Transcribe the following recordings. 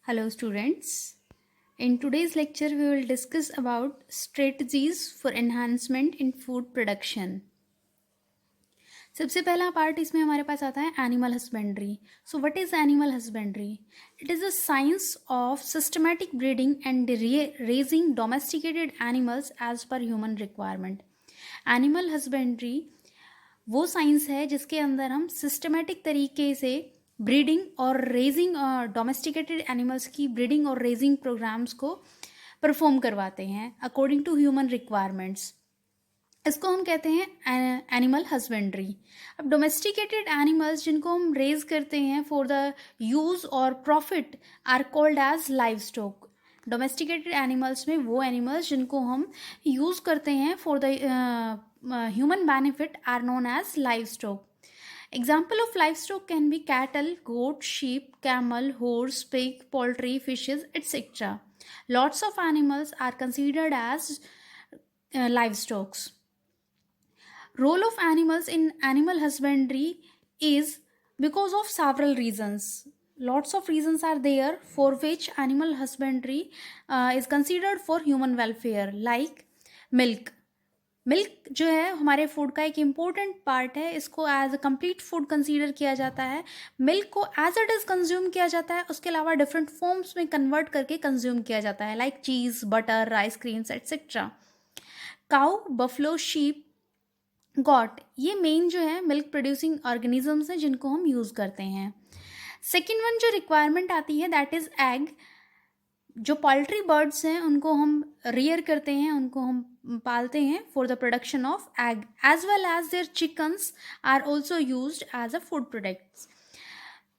Hello students. In today's lecture we will discuss about strategies for enhancement in food production. सबसे पहला part इसमें हमारे पास आता है animal husbandry. So what is animal husbandry? It is a science of systematic breeding and raising domesticated animals as per human requirement. Animal husbandry वो science है जिसके अंदर हम सिस्टमैटिक तरीके से ब्रीडिंग और रेजिंग डोमेस्टिकेटेड एनिमल्स की ब्रीडिंग और रेजिंग प्रोग्राम्स को परफॉर्म करवाते हैं अकॉर्डिंग टू ह्यूमन रिक्वायरमेंट्स. इसको हम कहते हैं एनिमल हस्बेंड्री. अब डोमेस्टिकेटेड एनिमल्स जिनको हम रेज करते हैं फॉर द यूज़ और profit are called as livestock. Domesticated animals में वो एनिमल्स जिनको हम यूज़ करते हैं for the human benefit are known as livestock. Example of livestock can be cattle, goat, sheep, camel, horse, pig, poultry, fishes, etc. Lots of animals are considered as livestock. Role of animals in animal husbandry is because of several reasons. Lots of reasons are there for which animal husbandry is considered for human welfare, like milk. Milk जो है हमारे food का एक important part है. इसको as a complete food consider किया जाता है. मिल्क को एज इट इज़ कंज्यूम किया जाता है. उसके अलावा डिफरेंट फॉर्म्स में कन्वर्ट करके कंज्यूम किया जाता है, like cheese, butter, ice creams etcetera. Cow, buffalo, sheep, goat, ये मेन जो है मिल्क प्रोड्यूसिंग ऑर्गेनिजम्स हैं जिनको हम यूज़ करते हैं. सेकेंड वन जो रिक्वायरमेंट आती है दैट इज़ एग. जो पोल्ट्री बर्ड्स हैं उनको हम रियर करते हैं, उनको हम पालते हैं for the production of egg, as well as their chickens are also used as a food products.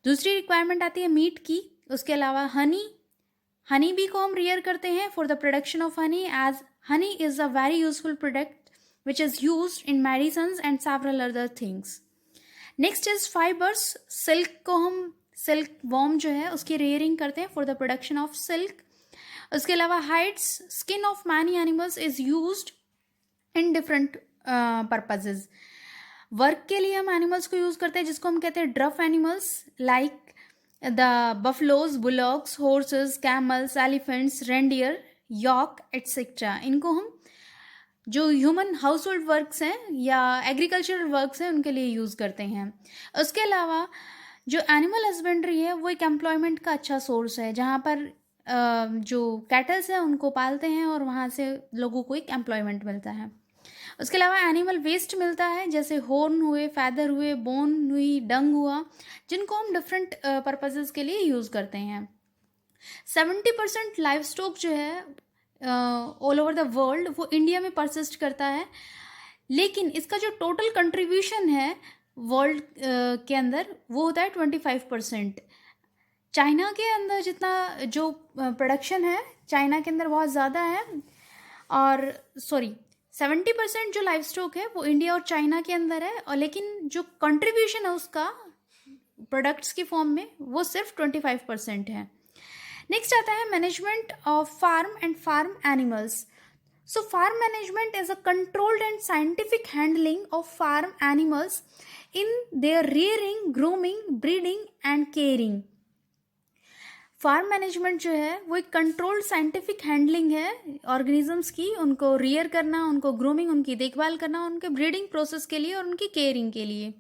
दूसरी रिक्वायरमेंट आती है मीट की. उसके अलावा हनी बी को हम रियर करते हैं for the production of honey, as honey is a very useful product which is used in medicines and several other things. Next is fibres. Silk worm जो है उसकी रेयरिंग करते हैं for the production of silk. उसके अलावा hides, skin of many animals is used in different purposes. Work के लिए हम एनिमल्स को यूज़ करते हैं जिसको हम कहते हैं draught animals, like the buffaloes, bullocks, horses, camels, elephants, reindeer, yak etcetera. इनको हम जो ह्यूमन हाउस होल्ड वर्क्स हैं या एग्रीकल्चरल वर्क्स हैं उनके लिए यूज़ करते हैं. उसके अलावा जो एनिमल हस्बेंड्री है वो एक एम्प्लॉयमेंट का अच्छा सोर्स है, जहाँ पर जो कैटल्स हैं उनको पालते हैं और वहाँ से लोगों को एक एम्प्लॉयमेंट मिलता है. उसके अलावा एनिमल वेस्ट मिलता है, जैसे हॉर्न हुए, फैदर हुए, बोन हुई, डंग हुआ, जिनको हम डिफरेंट पर्पजेज़ के लिए यूज़ करते हैं. 70% लाइव स्टॉक जो है ऑल ओवर द वर्ल्ड वो इंडिया में परसिस्ट करता है. लेकिन इसका जो टोटल कंट्रीब्यूशन है वर्ल्ड के अंदर वो होता है 25%. चाइना के अंदर जितना जो प्रोडक्शन है चाइना के अंदर बहुत ज़्यादा है, और 70% जो लाइव स्टॉक है वो इंडिया और चाइना के अंदर है, और लेकिन जो कंट्रीब्यूशन है उसका प्रोडक्ट्स की फॉर्म में वो सिर्फ 25% है. नेक्स्ट आता है management of farm and farm animals. So farm management is a controlled and scientific handling of farm animals in their rearing, grooming, breeding and caring. Farm management जो है वो एक कंट्रोल्ड साइंटिफिक हैंडलिंग है organisms की. उनको rear करना, उनको grooming, उनकी देखभाल करना, उनके ब्रीडिंग प्रोसेस के लिए और उनकी केयरिंग के लिए.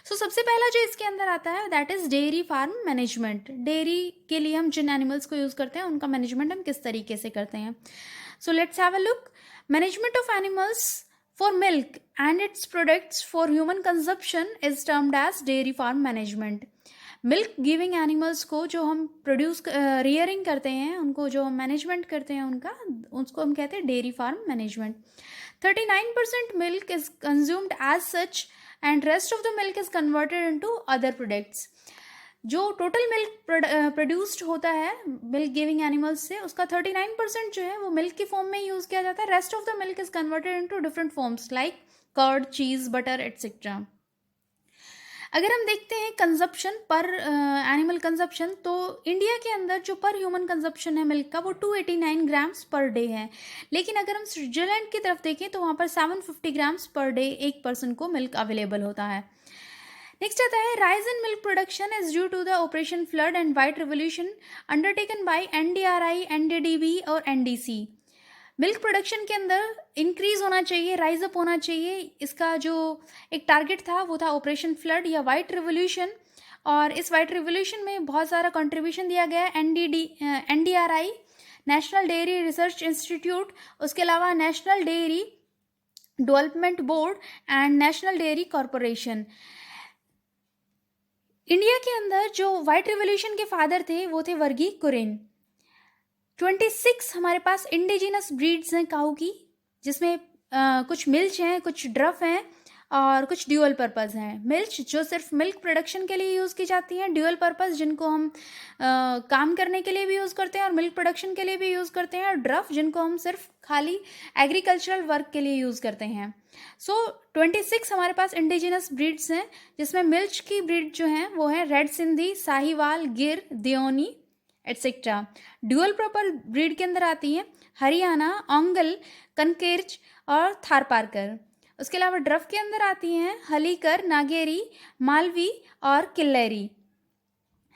सबसे पहला जो इसके अंदर आता है that is dairy farm management. Dairy के लिए हम जिन एनिमल्स को यूज़ करते हैं उनका मैनेजमेंट हम किस तरीके से करते हैं. So let's have a look. Management of animals for milk and its products for human consumption is termed as dairy farm management. Milk giving animals को जो हम प्रोड्यूस रियरिंग करते हैं, उनको जो हम मैनेजमेंट करते हैं उनका, उसको हम कहते हैं dairy farm management. 39% milk is consumed as such and rest of the milk is converted into other products. जो टोटल मिल्क प्रोड्यूस्ड होता है मिल्क गिविंग एनिमल्स से, उसका 39% जो है वो मिल्क की फॉर्म में यूज़ किया जाता है. Rest of the milk is converted into different forms like curd, cheese, butter etcetera. अगर हम देखते हैं कंजप्शन पर एनिमल कंजप्शन, तो इंडिया के अंदर जो पर ह्यूमन कंजप्शन है मिल्क का वो 289 ग्राम्स पर डे है. लेकिन अगर हम स्विट्जरलैंड की तरफ देखें तो वहाँ पर 750 ग्राम्स पर डे एक पर्सन को मिल्क अवेलेबल होता है. नेक्स्ट आता है rise in milk production is due to the operation flood and white revolution undertaken by NDRI, NDDB और NDC। मिल्क प्रोडक्शन के अंदर इंक्रीज होना चाहिए, राइज अप होना चाहिए। इसका जो एक टारगेट था वो था ऑपरेशन फ्लड या वाइट रिवोल्यूशन, और इस वाइट रिवोल्यूशन में बहुत सारा कंट्रीब्यूशन दिया गया है NDRI, national dairy research institute, उसके अलावा national dairy development board and national dairy corporation. India के अंदर जो वाइट रिवोल्यूशन के फादर थे वो थे वर्गी कुरियन। 26 हमारे पास इंडिजिनस ब्रीड्स हैं काऊ की, जिसमें कुछ मिल्च हैं, कुछ ड्रफ हैं और कुछ ड्यूअल पर्पस हैं। मिल्च जो सिर्फ मिल्क प्रोडक्शन के लिए यूज़ की जाती हैं, ड्यूअल पर्पस जिनको हम काम करने के लिए भी यूज़ करते हैं और मिल्क प्रोडक्शन के लिए भी यूज़ करते हैं, और ड्रफ जिनको हम सिर्फ खाली एग्रीकल्चरल वर्क के लिए यूज़ करते हैं। सो 26 हमारे पास इंडिजिनस ब्रीड्स हैं, जिसमें मिल्च की ब्रीड जो हैं वो है रेड सिंधी, साहिवाल, गिर, Deoni etcetera. Dual proper breed के अंदर आती हैं हरियाणा, ओंगल, कनकेर्ज और थारपारकर। उसके अलावा ड्रफ के अंदर आती हैं हलीकर, नागेरी, मालवी और किल्लेरी।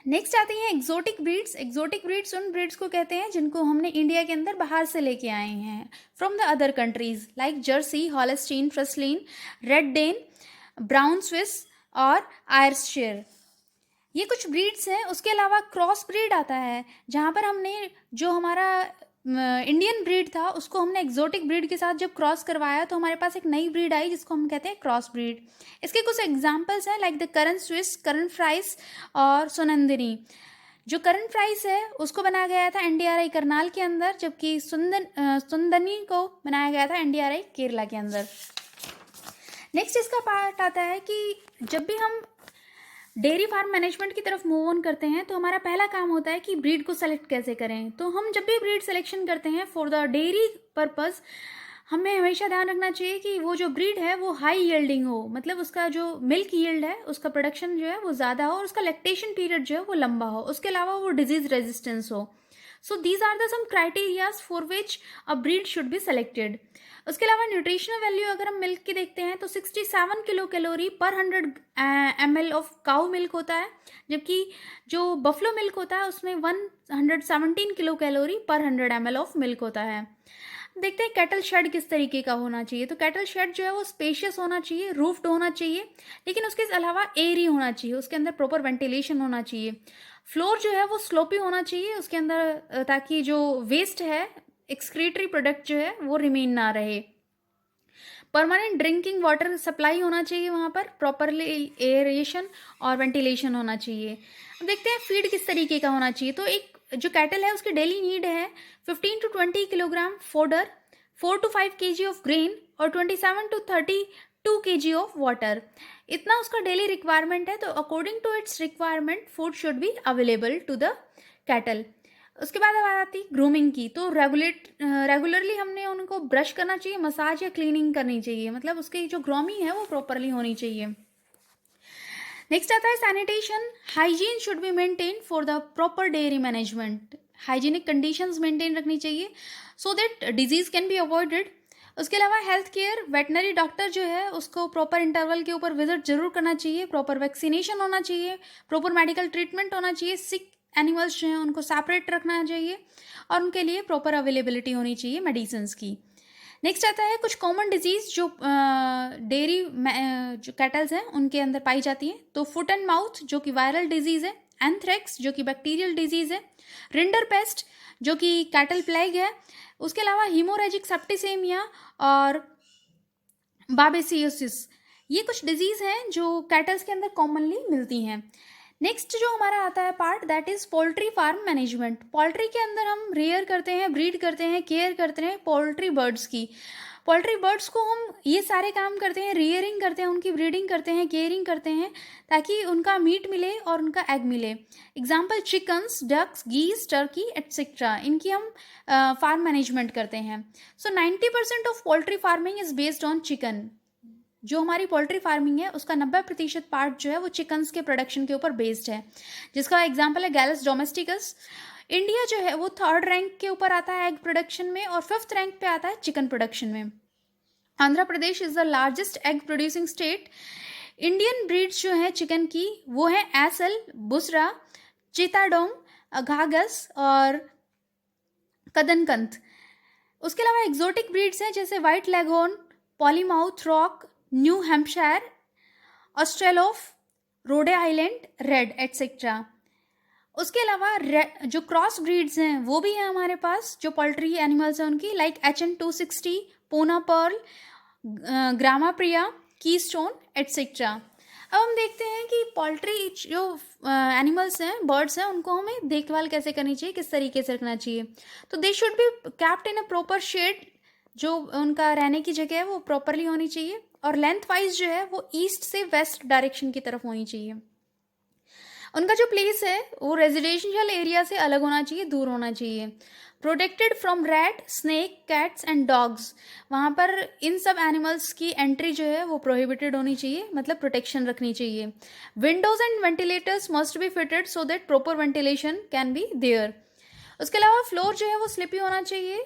नेक्स्ट आती हैं एक्जोटिक ब्रीड्स। एक्जोटिक ब्रीड्स उन ब्रीड्स को कहते हैं जिनको हमने इंडिया के अंदर बाहर से लेके आए हैं, from the other countries like Jersey, Holstein, Friesian, red Dane, brown Swiss और आयरशायर। ये कुछ ब्रीड्स हैं। उसके अलावा क्रॉस ब्रीड आता है, जहाँ पर हमने जो हमारा इंडियन ब्रीड था उसको हमने एक्जोटिक ब्रीड के साथ जब क्रॉस करवाया तो हमारे पास एक नई ब्रीड आई जिसको हम कहते हैं क्रॉस ब्रीड। इसके कुछ एग्जांपल्स हैं like the Karan Swiss, Karan Fries और सोनंदिनी। जो करन फ्राइस है उसको बनाया गया था NDRI करनाल के अंदर, जबकि सुंदनी को बनाया गया था NDRI केरला के अंदर। नेक्स्ट इसका पार्ट आता है कि जब भी हम डेयरी फार्म मैनेजमेंट की तरफ मूव ऑन करते हैं तो हमारा पहला काम होता है कि ब्रीड को सेलेक्ट कैसे करें। तो हम जब भी ब्रीड सिलेक्शन करते हैं फॉर द डेयरी पर्पस, हमें हमेशा ध्यान रखना चाहिए कि वो जो ब्रीड है वो हाई यील्डिंग हो, मतलब उसका जो मिल्क यील्ड है, उसका प्रोडक्शन जो है वो ज़्यादा हो और उसका लैक्टेशन पीरियड जो है वो लंबा हो। उसके अलावा वो डिजीज रेजिस्टेंस हो। So these are the some criterias for which a breed should be selected. उसके अलावा न्यूट्रिशनल वैल्यू अगर हम मिल्क की देखते हैं तो 67 किलो कैलोरी पर 100 ml ऑफ काउ मिल्क होता है, जबकि जो बफलो मिल्क होता है उसमें 117 किलो कैलोरी पर 100 ml ऑफ मिल्क होता है। देखते हैं कैटल शेड किस तरीके का होना चाहिए। तो कैटल शेड जो है वो स्पेशियस होना चाहिए, रूफ्ड होना चाहिए, लेकिन उसके अलावा एयरी होना चाहिए, उसके अंदर प्रॉपर वेंटिलेशन होना चाहिए। फ्लोर जो है वो स्लोपी होना चाहिए उसके अंदर, ताकि जो वेस्ट है, एक्सक्रीटरी प्रोडक्ट जो है वो रिमेन ना रहे। परमानेंट ड्रिंकिंग वाटर सप्लाई होना चाहिए वहाँ पर, प्रॉपरली एयरेशन और वेंटिलेशन होना चाहिए। अब देखते हैं फीड किस तरीके का होना चाहिए। तो एक जो कैटल है उसकी डेली नीड है 15 to 20 kilogram fodder, 4 to 5 kg of grain और 27 to 32 kg ऑफ वाटर। इतना उसका डेली रिक्वायरमेंट है। तो according to its requirement food should be available to the cattle. उसके बाद अब आती ग्रूमिंग की। तो रेगुलरली हमने उनको ब्रश करना चाहिए, मसाज या क्लीनिंग करनी चाहिए, मतलब उसकी जो ग्रूमिंग है वो प्रॉपरली होनी चाहिए। नेक्स्ट आता है sanitation. Hygiene should be maintain for the proper dairy management. Hygienic conditions maintain रखनी चाहिए so that disease can be avoided. उसके अलावा हेल्थ केयर, वेटनरी डॉक्टर जो है उसको प्रॉपर इंटरवल के ऊपर विजिट जरूर करना चाहिए, प्रॉपर वैक्सीनेशन होना चाहिए, प्रॉपर मेडिकल ट्रीटमेंट होना चाहिए। सिक एनिमल्स जो हैं उनको सेपरेट रखना चाहिए और उनके लिए प्रॉपर अवेलेबिलिटी होनी चाहिए मेडिसिन्स की। नेक्स्ट आता है कुछ कॉमन डिजीज जो डेयरी जो कैटल्स हैं उनके अंदर पाई जाती हैं। तो फुट एंड माउथ जो कि वायरल डिजीज है, एंथ्रेक्स जो कि बैक्टीरियल डिजीज है, रिंडर पेस्ट जो कि कैटल प्लेग है, उसके अलावा हीमोरेजिक सेप्टिसेमिया और बाबेसियोसिस, ये कुछ डिजीज हैं जो कैटल्स के अंदर कॉमनली मिलती हैं। नेक्स्ट जो हमारा आता है part that is poultry farm management. Poultry के अंदर हम रेयर करते हैं, ब्रीड करते हैं, केयर करते हैं पोल्ट्री बर्ड्स की। पोल्ट्री बर्ड्स को हम ये सारे काम करते हैं, रेयरिंग करते हैं, उनकी ब्रीडिंग करते हैं, केयरिंग करते हैं ताकि उनका मीट मिले और उनका एग मिले। Example chickens, ducks, geese, turkey etcetera, इनकी हम फार्म मैनेजमेंट करते हैं। So 90% of poultry farming is based on chicken. जो हमारी पोल्ट्री फार्मिंग है उसका 90% पार्ट जो है वो चिकन्स के प्रोडक्शन के ऊपर बेस्ड है, जिसका एग्जांपल है गैलस डोमेस्टिकस। इंडिया जो है वो 3rd रैंक के ऊपर आता है एग प्रोडक्शन में और 5th रैंक पे आता है चिकन प्रोडक्शन में। Andhra Pradesh is the largest egg producing state Indian breeds जो है चिकन की वो है एसल, बुसरा, चिताडोंग, घागस और कदनकंत। उसके अलावा एक्जोटिक ब्रीड्स हैं जैसे white leghorn, Plymouth Rock, New Hampshire, Australorp, Rhode Island, red etcetera. उसके अलावा जो क्रॉस ब्रीड्स हैं वो भी हैं हमारे पास, जो पोल्ट्री एनिमल्स हैं उनकी, लाइक HN260, पूना पर्ल, ग्रामा प्रिया, कीस्टोन एटसेट्रा। अब हम देखते हैं कि पोल्ट्री जो एनिमल्स हैं, बर्ड्स हैं, उनको हमें देखभाल कैसे करनी चाहिए, किस तरीके से रखना चाहिए। तो they should be kept in a proper shed, जो उनका रहने की जगह है वो प्रॉपरली होनी चाहिए, और लेंथ वाइज जो है वो ईस्ट से वेस्ट डायरेक्शन की तरफ होनी चाहिए। उनका जो प्लेस है वो रेजिडेंशियल एरिया से अलग होना चाहिए, दूर होना चाहिए। Protected from rat, snake, cats and dogs, वहाँ पर इन सब एनिमल्स की एंट्री जो है वो प्रोहिबिटेड होनी चाहिए, मतलब प्रोटेक्शन रखनी चाहिए। Windows and ventilators must be fitted so that proper ventilation can be there. उसके अलावा फ्लोर जो है वो स्लिपी होना चाहिए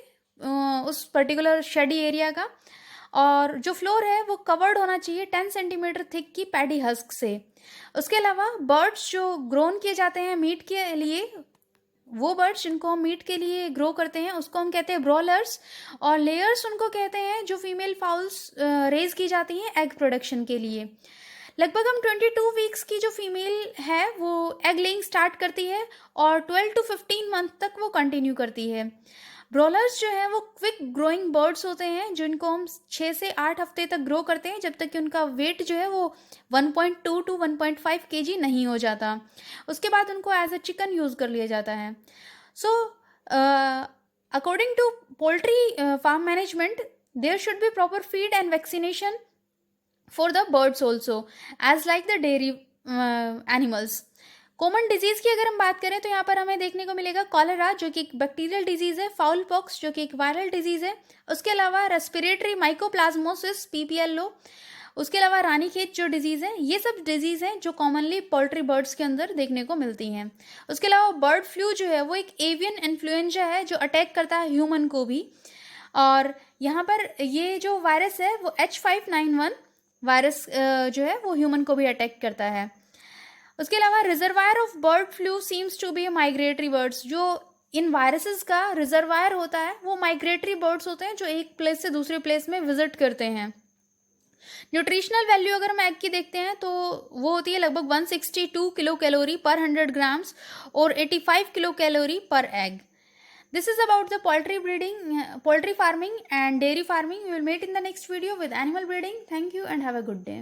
उस पर्टिकुलर शेडी एरिया का, और जो फ्लोर है वो कवर्ड होना चाहिए 10 सेंटीमीटर थिक की पैडी हस्क से। उसके अलावा बर्ड्स जो ग्रोन किए जाते हैं मीट के लिए, वो बर्ड्स जिनको हम मीट के लिए ग्रो करते हैं उसको हम कहते हैं ब्रॉलर्स, और लेयर्स उनको कहते हैं जो फीमेल फाउल्स रेज की जाती हैं एग प्रोडक्शन के लिए। लगभग हम 22 वीक्स की जो फीमेल है वो एग लेइंग स्टार्ट करती है और 12 to 15 मंथ तक वो कंटिन्यू करती है। ब्रॉलर्स जो है वो क्विक ग्रोइंग बर्ड्स होते हैं जिनको हम 6 से 8 हफ्ते तक ग्रो करते हैं, जब तक कि उनका वेट जो है वो 1.2 to 1.5 kg नहीं हो जाता। उसके बाद उनको एज अ चिकन यूज़ कर लिया जाता है। So according to poultry farm management, there should be proper feed and vaccination for the birds also as like the dairy animals। Common disease की अगर हम बात करें तो यहाँ पर हमें देखने को मिलेगा कॉलेरा, जो कि एक बैक्टीरियल डिजीज है, फाउल पॉक्स जो कि एक वायरल डिजीज है, उसके अलावा रेस्पिरेटरी माइकोप्लाज्मोसिस PPLO, उसके अलावा रानीखेत जो डिजीज है, ये सब डिजीज हैं जो कॉमनली पोल्ट्री बर्ड्स के अंदर देखने को मिलती हैं। उसके अलावा बर्ड फ्लू जो है वो एक एवियन इन्फ्लुएंजा है जो अटैक करता है ह्यूमन को भी, और यहाँ पर ये जो वायरस है वो H5N1 वायरस जो है वो ह्यूमन को भी अटैक करता है। उसके अलावा reservoir of bird flu seems to be migratory birds, जो इन वायरसेस का रिजर्वायर होता है वो माइग्रेटरी बर्ड्स होते हैं जो एक प्लेस से दूसरे प्लेस में विजिट करते हैं। न्यूट्रिशनल वैल्यू अगर हम एग की देखते हैं तो वो होती है लगभग 162 किलो कैलोरी पर 100 ग्राम्स और 85 किलो कैलोरी पर egg. This is about the poultry breeding, poultry farming and dairy farming. We will meet in the next video with animal breeding. Thank you and have a good day.